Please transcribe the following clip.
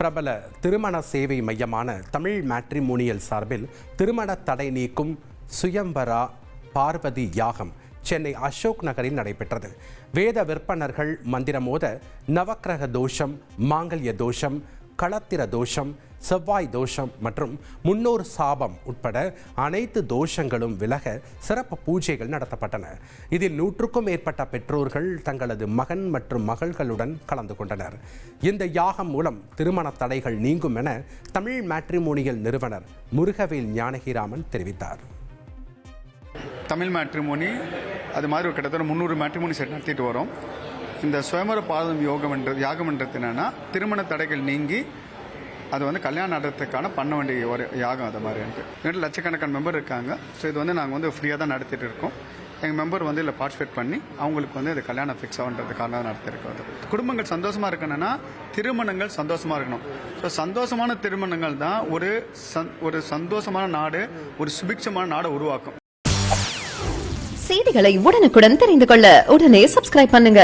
பிரபல திருமண சேவை மையமான தமிழ் மேட்ரிமோனியல் சார்பில் திருமண தடை நீக்கும் சுயம்பரா பார்வதி யாகம் சென்னை அசோக் நகரில் நடைபெற்றது. வேத விற்பனர்கள் மந்திரமோத நவக்கிரக தோஷம், மாங்கல்ய தோஷம், களத்திர தோஷம், செவ்வாய் தோஷம் மற்றும் முன்னோர் சாபம் உட்பட அனைத்து தோஷங்களும் விலக சிறப்பு பூஜைகள் நடத்தப்பட்டன. இதில் 100க்கும் மேற்பட்ட பெற்றோர்கள் தங்களது மகன் மற்றும் மகள்களுடன் கலந்து கொண்டனர். இந்த யாகம் மூலம் திருமண தடைகள் நீங்கும் என தமிழ் மேட்ரிமோனியல் நிறுவனர் முருகவேல் ஞானகிராமன் தெரிவித்தார். தமிழ் மேட்ரிமோனி அது மாதிரி ஒரு கிட்டத்தட்ட 300 மேட்ரிமோனி செட் நடத்திட்டு வரோம். இந்த சுயம்பர பாதம் யாகம்ன்றது என்னன்னா திருமண தடைகள் நீங்கி அது கல்யாணம் நடத்துறதுக்கான பண்ண வேண்டிய ஒரு யாகம். அது மாதிரி எனக்கு லட்சக்கணக்கான மெம்பர் இருக்காங்க. ஸோ இது நாங்கள் ஃப்ரீயாக தான் நடத்திட்டு இருக்கோம். எங்கள் மெம்பர் இதில் பார்ட்டிசிபேட் பண்ணி அவங்களுக்கு இது கல்யாணம் ஃபிக்ஸ் ஆகுன்றதுக்காக தான் நடத்திருக்கோம். குடும்பங்கள் சந்தோஷமாக இருக்கணும்னா திருமணங்கள் சந்தோஷமாக இருக்கணும். ஸோ சந்தோஷமான திருமணங்கள் தான் ஒரு சந்தோஷமான நாடு, ஒரு சுபிட்சமான நாடை உருவாக்கும். செய்திகளை உடனுக்குடன் தெரிந்து கொள்ள உடனே சப்ஸ்கிரைப் பண்ணுங்க.